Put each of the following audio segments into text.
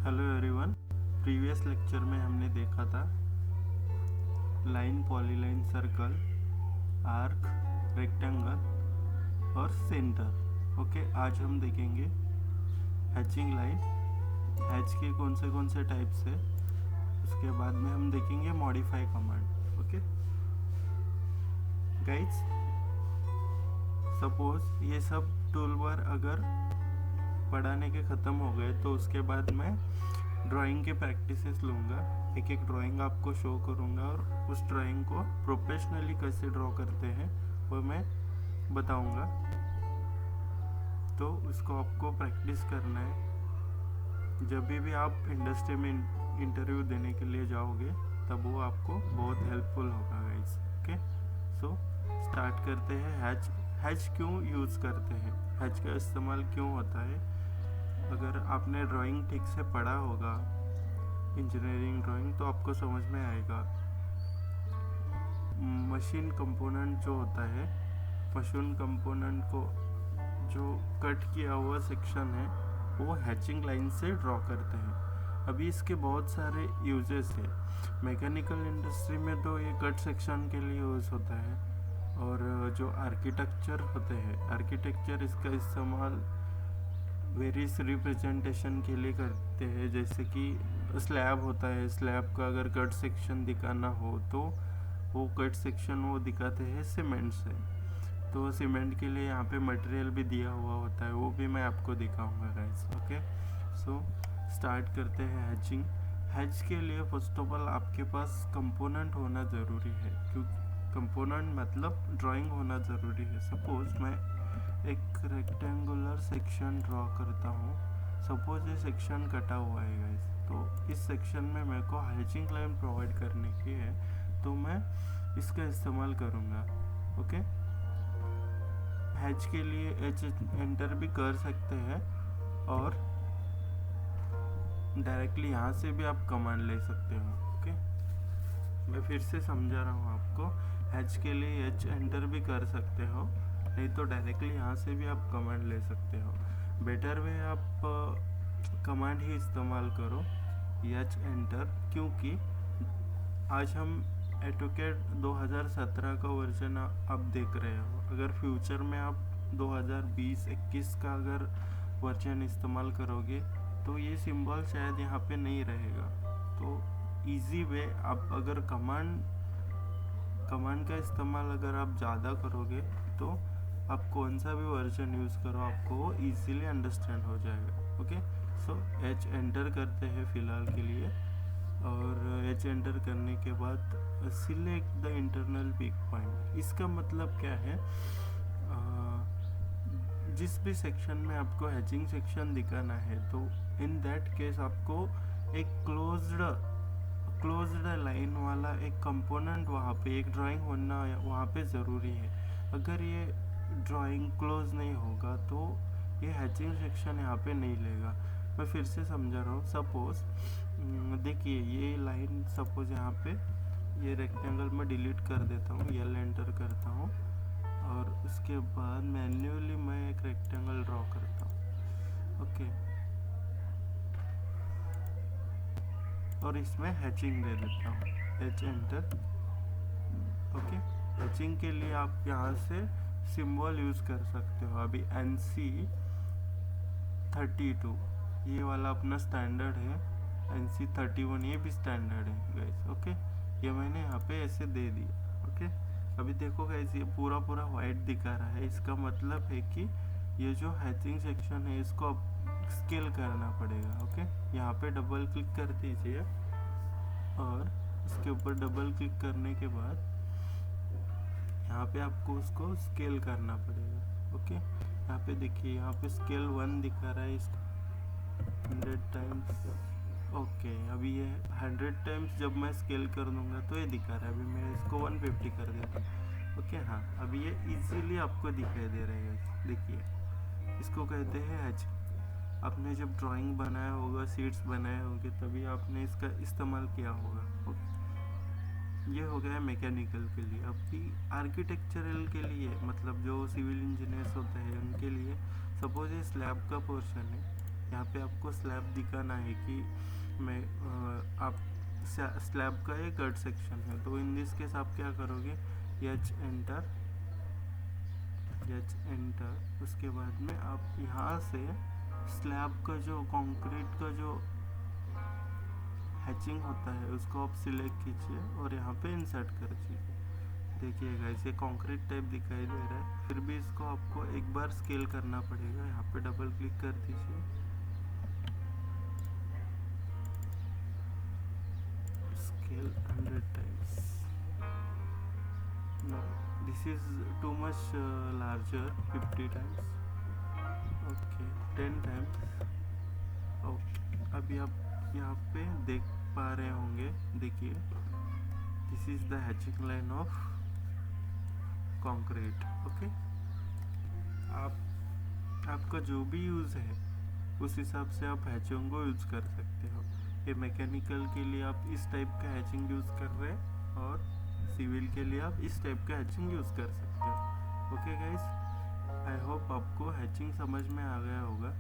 Hello everyone. Previous lecture में हमने देखा था line, polyline, circle, arc, rectangle और सेंटर। ओके, आज हम देखेंगे हैचिंग लाइन। हैच के कौन से टाइप्स है, उसके बाद में हम देखेंगे modify command. Okay guys, suppose ये सब टूल बार अगर पढ़ाने के ख़त्म हो गए तो उसके बाद मैं ड्राइंग के प्रैक्टिसेस लूँगा। एक एक ड्राइंग आपको शो करूँगा और उस ड्राइंग को प्रोफेशनली कैसे ड्रॉ करते हैं वो मैं बताऊँगा। तो उसको आपको प्रैक्टिस करना है। जब भी आप इंडस्ट्री में इंटरव्यू देने के लिए जाओगे तब वो आपको बहुत हेल्पफुल होगा गाइस। ओके, सो स्टार्ट करते हैं। हैच क्यों यूज़ करते हैं, हैच का इस्तेमाल क्यों होता है। अगर आपने ड्राइंग ठीक से पढ़ा होगा, इंजीनियरिंग ड्राइंग, तो आपको समझ में आएगा। मशीन कंपोनेंट जो होता है, मशीन कंपोनेंट को जो कट किया हुआ सेक्शन है वो हैचिंग लाइन से ड्रॉ करते हैं। अभी इसके बहुत सारे यूजेस है। मैकेनिकल इंडस्ट्री में तो ये कट सेक्शन के लिए यूज़ होता है, और जो आर्किटेक्चर होते हैं, आर्किटेक्चर इसका इस्तेमाल वेरियस रिप्रेजेंटेशन के लिए करते हैं। जैसे कि स्लैब होता है, स्लैब का अगर कट सेक्शन दिखाना हो तो वो कट सेक्शन वो दिखाते हैं सीमेंट से। तो सीमेंट के लिए यहाँ पे मटेरियल भी दिया हुआ होता है, वो भी मैं आपको दिखाऊंगा गाइस। ओके, सो स्टार्ट करते हैं हैचिंग। हैच के लिए फर्स्ट ऑफ ऑल आपके पास कंपोनेंट होना ज़रूरी है, क्योंकि कंपोनेंट मतलब ड्राइंग होना ज़रूरी है। सपोज मैं एक रेक्टेंगुलर सेक्शन ड्रॉ करता हूँ। सपोज ये सेक्शन कटा हुआ है गाइस, तो इस सेक्शन में मेरे को हैचिंग लाइन प्रोवाइड करने की है, तो मैं इसका इस्तेमाल करूँगा। ओके, हैच के लिए एच एंटर भी कर सकते हैं, और डायरेक्टली यहाँ से भी आप कमांड ले सकते हो। ओके, मैं फिर से समझा रहा हूँ आपको। हैच के लिए एच एंटर भी कर सकते हो, नहीं तो डायरेक्टली यहाँ से भी आप कमांड ले सकते हो। बेटर वे आप कमांड ही इस्तेमाल करो, एच एंटर, क्योंकि आज हम एटोकेड 2017 का वर्जन आप देख रहे हो। अगर फ्यूचर में आप 2020-21 का अगर वर्जन इस्तेमाल करोगे तो ये सिंबल शायद यहाँ पे नहीं रहेगा। तो इजी वे, आप अगर कमांड का इस्तेमाल अगर आप ज़्यादा करोगे तो आप कौन सा भी वर्जन यूज़ करो आपको वो ईजीली अंडरस्टैंड हो जाएगा। ओके, सो एच एंटर करते हैं फ़िलहाल के लिए, और एच एंटर करने के बाद select the internal pick point. इसका मतलब क्या है, जिस भी सेक्शन में आपको हैचिंग सेक्शन दिखाना है तो इन दैट केस आपको एक क्लोज्ड लाइन वाला एक कंपोनेंट वहाँ पे, एक ड्राइंग होना वहाँ पे ज़रूरी है। अगर ये ड्राइंग क्लोज नहीं होगा तो ये हैचिंग सेक्शन यहाँ पे नहीं लेगा। मैं फिर से समझा रहा हूँ। सपोज देखिए ये लाइन, सपोज यहाँ पे ये रेक्टेंगल में डिलीट कर देता हूँ, यल एंटर करता हूँ, और उसके बाद मैन्युअली मैं एक रेक्टेंगल ड्रॉ करता हूँ। ओके, और इसमें हैचिंग दे देता हूँ, एच एंटर। ओके, हैचिंग के लिए आप यहाँ से सिंबल यूज़ कर सकते हो। अभी NC32 ये वाला अपना स्टैंडर्ड है, NC31 ये भी स्टैंडर्ड है गाइस। ओके, ये मैंने यहाँ पे ऐसे दे दिया। ओके, अभी देखो गाइस ये पूरा वाइट दिखा रहा है। इसका मतलब है कि ये जो हैचिंग सेक्शन है इसको अब स्केल करना पड़ेगा। ओके, यहाँ पे डबल क्लिक कर दीजिए, और इसके ऊपर डबल क्लिक करने के बाद यहाँ पे आपको उसको स्केल करना पड़ेगा। ओके, यहाँ पे देखिए, यहाँ पे स्केल 1 दिखा रहा है, इसको 100 टाइम्स। ओके, अभी ये 100 टाइम्स जब मैं स्केल कर दूंगा तो ये दिखा रहा है। अभी मैं इसको 150 कर देता हूँ। ओके, हाँ, अभी ये इजीली आपको दिखाई दे रहा है। देखिए, इसको कहते हैं हैच। आपने जब ड्राइंग बनाया होगा, सीट्स बनाए होंगे, तभी आपने इसका इस्तेमाल किया होगा। ओके, ये हो गया मैकेनिकल के लिए। अभी आर्किटेक्चरल के लिए, मतलब जो सिविल इंजीनियर्स होते हैं उनके लिए, सपोज ये स्लैब का पोर्शन है, यहाँ पे आपको स्लैब दिखाना है कि मैं आप स्लैब का ये कट सेक्शन है। तो इन दिस केस आप क्या करोगे, एच एंटर, उसके बाद में आप यहाँ से स्लैब का जो कंक्रीट का जो हैचिंग होता है उसको आप सिलेक्ट कीजिए और यहाँ पे इंसर्ट कर दीजिए। देखिएगा इसे कंक्रीट टाइप दिखाई दे रहा है, फिर भी इसको आपको एक बार स्केल करना पड़ेगा। यहाँ पे डबल क्लिक कर दीजिए, scale 100 times. No, this is too much larger, 50 times. Okay, 10 times. Okay, अभी आप यहाँ पे देख पा रहे होंगे, देखिए this is the hatching line of concrete. Okay, आपका जो भी यूज़ है उस हिसाब से आप हैचिंग को यूज़ कर सकते हो। ये मैकेनिकल के लिए आप इस टाइप का हैचिंग यूज़ कर रहे हैं और सिविल के लिए आप इस टाइप का हैचिंग यूज़ कर सकते हो। ओके गाइस, आई होप आपको हैचिंग समझ में आ गया होगा।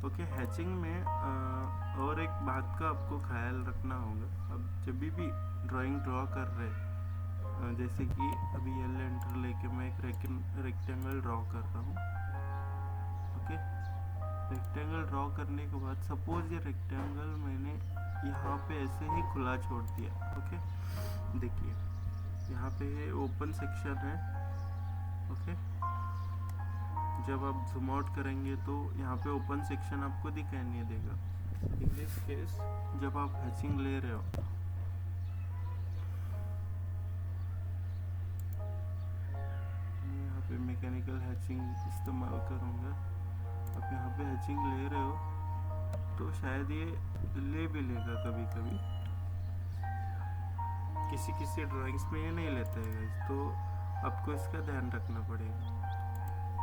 ओके, हैचिंग में और एक बात का आपको ख्याल रखना होगा। अब जब भी ड्राइंग ड्रॉ कर रहे हैं, जैसे कि अभी एल एंटर लेके मैं एक रेक्टेंगल ड्रॉ कर रहा हूँ। ओके, रेक्टेंगल ड्रॉ करने के बाद सपोज ये रेक्टेंगल मैंने यहाँ पे ऐसे ही खुला छोड़ दिया। ओके, देखिए यहाँ पे ये ओपन सेक्शन है। ओके, जब आप जूम आउट करेंगे तो यहाँ पे ओपन सेक्शन आपको दिखाई नहीं देगा। इन दिस केस जब आप हैचिंग ले रहे हो, यहाँ पे मैकेनिकल हैचिंग इस्तेमाल करूँगा। आप यहाँ पे हैचिंग ले रहे हो तो शायद ये ले भी लेगा कभी कभी, किसी ड्राइंग्स में ये नहीं लेता है गाइस, तो आपको इसका ध्यान रखना पड़ेगा।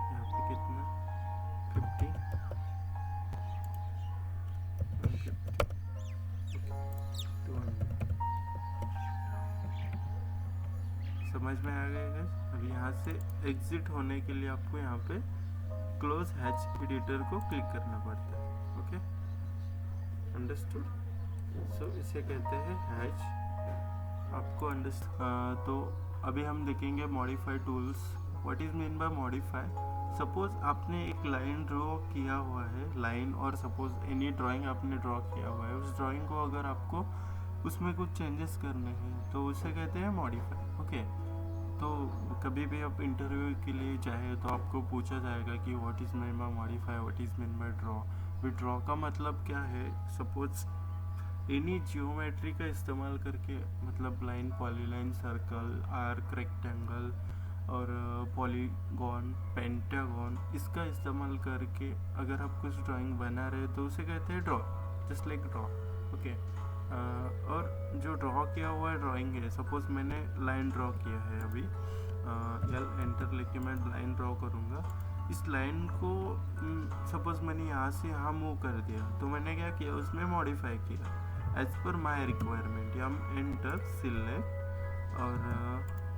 यहाँ पे कितना 50 समझ में आ गया गाइस। अब यहाँ से एग्जिट होने के लिए आपको यहाँ पे क्लोज हैच एडिटर को क्लिक करना पड़ता है। Okay, understood. सो इसे कहते हैं हैच, आपको अंडरस्टैंड। तो अभी हम देखेंगे modify tools. What is mean by modify? Suppose आपने एक लाइन ड्रॉ किया हुआ है, लाइन और सपोज एनी ड्राइंग आपने ड्रॉ किया हुआ है, उस ड्राइंग को अगर आपको उसमें कुछ चेंजेस करने हैं तो उसे कहते हैं मॉडिफाई। ओके, तो कभी भी आप इंटरव्यू के लिए चाहे तो आपको पूछा जाएगा कि what is mean by modify, what is mean by draw. Draw का मतलब क्या है? सपोज एनी जियोमेट्री का इस्तेमाल करके, मतलब line, polyline, circle, arc, rectangle और पॉलीगॉन, पेंटागॉन, इसका इस्तेमाल करके अगर आप कुछ ड्राइंग बना रहे तो उसे कहते हैं draw, just like draw. Okay, और जो ड्रॉ किया हुआ ड्राइंग है, सपोज मैंने लाइन ड्रॉ किया है, अभी एल एंटर लेके मैं लाइन ड्रॉ करूँगा। इस लाइन को सपोज मैंने यहाँ से यहाँ मूव कर दिया, तो मैंने क्या किया, उसमें मॉडिफाई किया एज पर माई रिक्वायरमेंट। हम एंटर सिलेक्ट और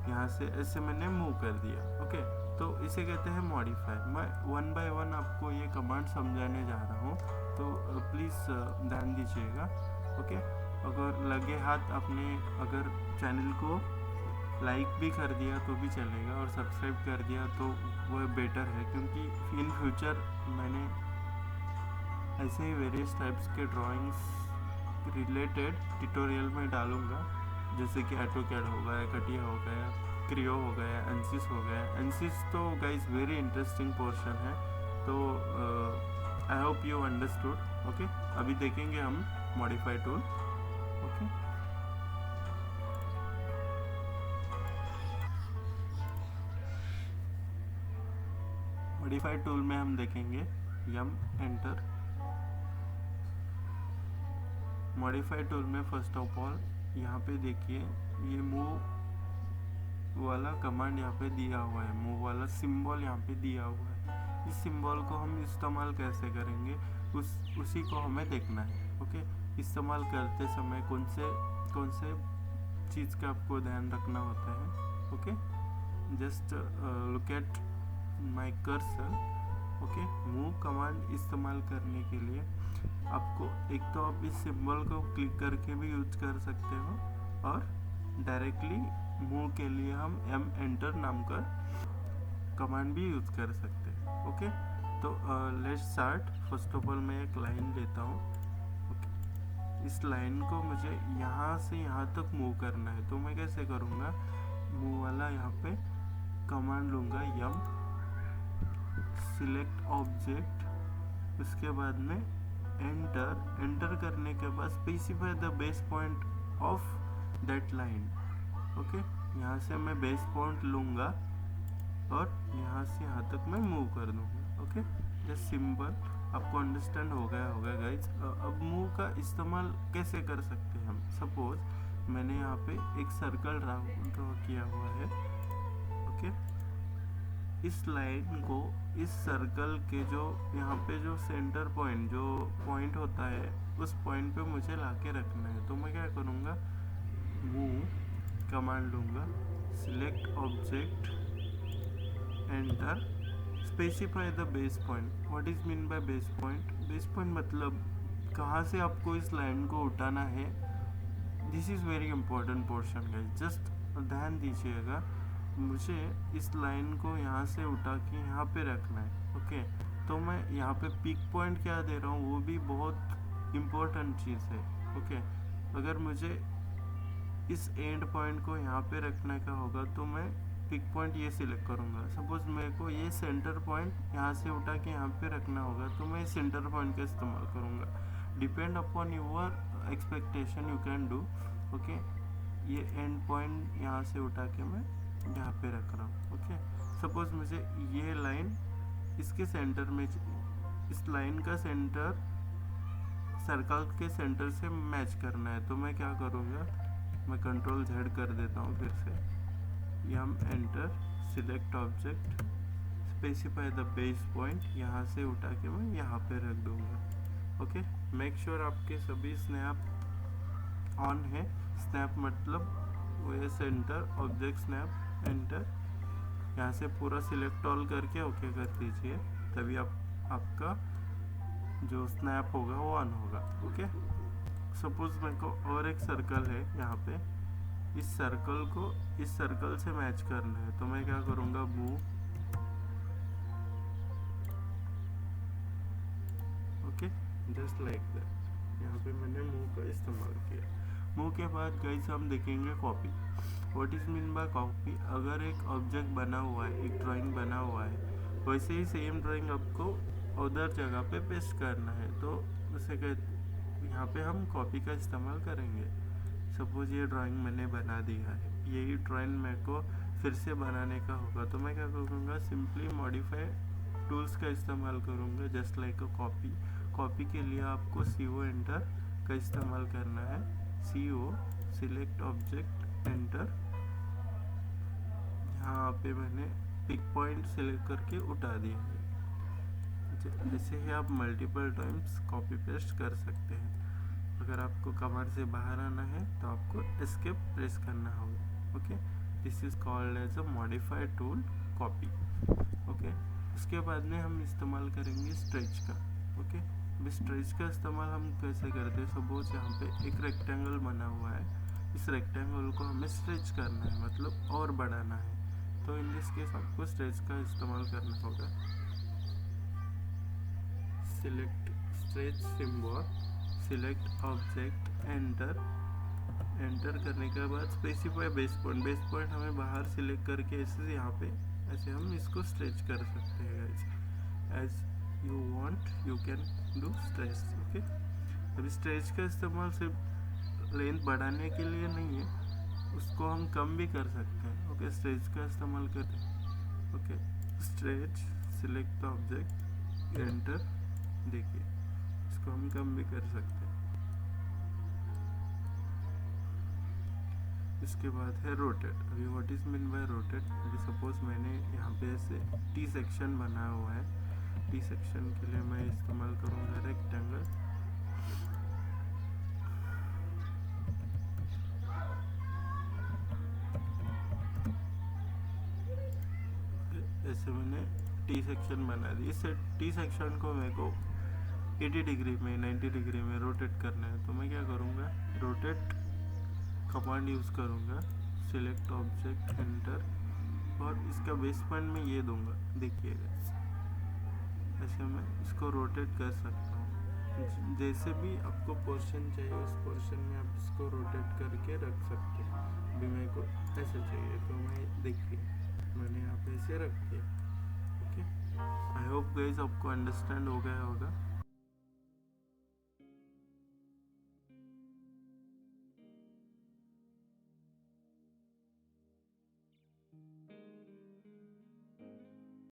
यहाँ से ऐसे मैंने मूव कर दिया। ओके, तो इसे कहते हैं मॉडिफाई। मैं 1 बाय 1 आपको ये कमांड समझाने जा रहा हूँ, तो प्लीज़ ध्यान दीजिएगा। ओके, अगर लगे हाथ आपने अगर चैनल को लाइक भी कर दिया तो भी चलेगा और सब्सक्राइब कर दिया तो वो बेटर है, क्योंकि इन फ्यूचर मैंने ऐसे ही वेरियस टाइप्स के ड्राइंग्स रिलेटेड ट्यूटोरियल में डालूँगा, जैसे कि ऑटोकैड हो गया, कटिया हो गया, क्रियो हो गया, एनसिस हो गया। एनसिस तो गाइस वेरी इंटरेस्टिंग पोर्शन है, तो I hope you understood. Okay, अभी देखेंगे हम modify tool. Okay, modify tool में हम देखेंगे यम एंटर। मॉडिफाई टूल में फर्स्ट ऑफ ऑल यहाँ पे देखिए ये मूव वाला कमांड यहाँ पे दिया हुआ है, मूव वाला सिंबल यहाँ पे दिया हुआ है। इस सिंबल को हम इस्तेमाल कैसे करेंगे उसी को हमें देखना है। ओके, इस्तेमाल करते समय कौन से चीज़ का आपको ध्यान रखना होता है। Okay, just look at my cursor. Okay, move command इस्तेमाल करने के लिए आपको एक तो आप इस सिंबल को क्लिक करके भी यूज कर सकते हो और डायरेक्टली मूव के लिए हम एंटर नाम का कमांड भी यूज कर सकते हैं। ओके, तो let's start. First of all मैं एक लाइन लेता हूँ। ओके, इस लाइन को मुझे यहाँ से यहाँ तक मूव करना है, तो मैं कैसे करूँगा, मूव वाला यहाँ पे कमांड लूँगा यम सिलेक्ट ऑब्जेक्ट, उसके बाद में एंटर करने के बाद specify the base point of that line. Okay, यहाँ से मैं बेस पॉइंट लूँगा और यहाँ से यहाँ तक मैं मूव कर दूँगा। ओके, जस्ट सिंपल, आपको अंडरस्टैंड हो गया होगा गाइज। अब मूव का इस्तेमाल कैसे कर सकते हैं हम। सपोज मैंने यहाँ पे एक सर्कल ड्रॉ किया हुआ है। ओके, इस लाइन को इस सर्कल के जो यहाँ पे जो सेंटर पॉइंट जो पॉइंट होता है उस पॉइंट पे मुझे लाके रखना है। तो मैं क्या करूँगा, मूव कमांड लूँगा, select object, enter, specify the base point. What is mean by base point. Base point मतलब कहाँ से आपको इस लाइन को उठाना है। This is very important portion guys, just ध्यान दीजिएगा। मुझे इस लाइन को यहाँ से उठा के यहाँ पे रखना है। ओके, तो मैं यहाँ पे पिक पॉइंट क्या दे रहा हूँ वो भी बहुत इम्पोर्टेंट चीज़ है। ओके, अगर मुझे इस एंड पॉइंट को यहाँ पे रखने का होगा तो मैं पिक पॉइंट ये सिलेक्ट करूँगा। सपोज मेरे को ये सेंटर पॉइंट यहाँ से उठा के यहाँ पे रखना होगा तो मैं सेंटर पॉइंट का इस्तेमाल करूँगा। Depend upon your expectation u can do. Okay, ये एंड पॉइंट यहाँ से उठा के मैं यहाँ पे रख रहा हूँ। ओके, सपोज मुझे ये लाइन इसके सेंटर में, इस लाइन का सेंटर सर्कल के सेंटर से मैच करना है, तो मैं क्या करूँगा, मैं कंट्रोल Z कर देता हूँ फिर से, M enter, select object, specify the base point, यहाँ से उठा के मैं यहाँ पे रख दूँगा। ओके, मेक श्योर आपके सभी स्नैप ऑन है। स्नैप मतलब वो ये सेंटर ऑब्जेक्ट स्नैप, एंटर, यहाँ से पूरा सिलेक्ट ऑल करके ओके कर दीजिए, तभी आपका जो स्नैप होगा वो ऑन होगा। ओके, सपोज मेरे को और एक सर्कल है यहाँ पे, इस सर्कल को इस सर्कल से मैच करना है, तो मैं क्या करूँगा, move, okay, just like that. यहाँ पे मैंने मूव का इस्तेमाल किया। मूव के बाद गाइस हम देखेंगे copy. What is mean by copy. अगर एक ऑब्जेक्ट बना हुआ है, एक ड्राइंग बना हुआ है, वैसे ही सेम ड्राइंग आपको उधर जगह पे पेस्ट करना है, तो उसे यहाँ पे हम कॉपी का इस्तेमाल करेंगे। सपोज ये ड्राइंग मैंने बना दिया है, यही ड्राइंग मेरे को फिर से बनाने का होगा, तो मैं क्या करूँगा, सिंपली मॉडिफाई टूल्स का इस्तेमाल करूँगा, just like a copy. Copy के लिए आपको CO एंटर का इस्तेमाल करना है। CO सिलेक्ट ऑब्जेक्ट, एंटर, यहाँ पे मैंने पिक पॉइंट सिलेक्ट करके उठा दिया है। ऐसे ही आप मल्टीपल टाइम्स कॉपी पेस्ट कर सकते हैं। अगर आपको कमांड से बाहर आना है तो आपको एस्केप प्रेस करना होगा। Okay, this is called as a modified tool copy. Okay, उसके बाद में हम इस्तेमाल करेंगे स्ट्रेच का। ओके, अभी स्ट्रेच का इस्तेमाल हम कैसे करते हैं। सपोज यहाँ पे एक रेक्टेंगल बना हुआ है, इस रेक्टेंगल को हमें स्ट्रेच करना है, मतलब और बढ़ाना है, तो इन दिस केस आपको स्ट्रेच का इस्तेमाल करना होगा। Select stretch symbol, select object, enter करने के बाद specify base point. Base point हमें बाहर सिलेक्ट करके ऐसे यहाँ पे ऐसे हम इसको स्ट्रेच कर सकते हैं guys. As you want you can do stretch. Okay, अभी स्ट्रेच का इस्तेमाल सिर्फ लेंथ बढ़ाने के लिए नहीं है, उसको हम कम भी कर सकते हैं। ओके, स्ट्रेच का इस्तेमाल करते हैं। Okay, stretch, select object, enter, देखिए इसको हम कम भी कर सकते हैं। इसके बाद है रोटेट। अभी what is mean by rotate. अभी सपोज मैंने यहाँ पे ऐसे T सेक्शन बना हुआ है, T सेक्शन के लिए मैं इस्तेमाल करूँगा रेक्टेंगल। ऐसे मैंने T सेक्शन बना दी। इस T सेक्शन को मेरे को 80 डिग्री में 90 डिग्री में रोटेट करना है, तो मैं क्या करूँगा, रोटेट कमांड यूज़ करूँगा, सिलेक्ट ऑब्जेक्ट, एंटर, और इसका बेस पॉइंट में ये दूंगा, देखिएगा ऐसे मैं इसको रोटेट कर सकता हूँ। जैसे भी आपको पोर्शन चाहिए उस पोर्शन में आप इसको रोटेट करके रख सकते हैं। अभी मेरे को ऐसे चाहिए तो मैं देखिए मैंने यहाँ पे ऐसे रख दिया। ओके, आई होप गाइस आपको अंडरस्टैंड हो गया होगा।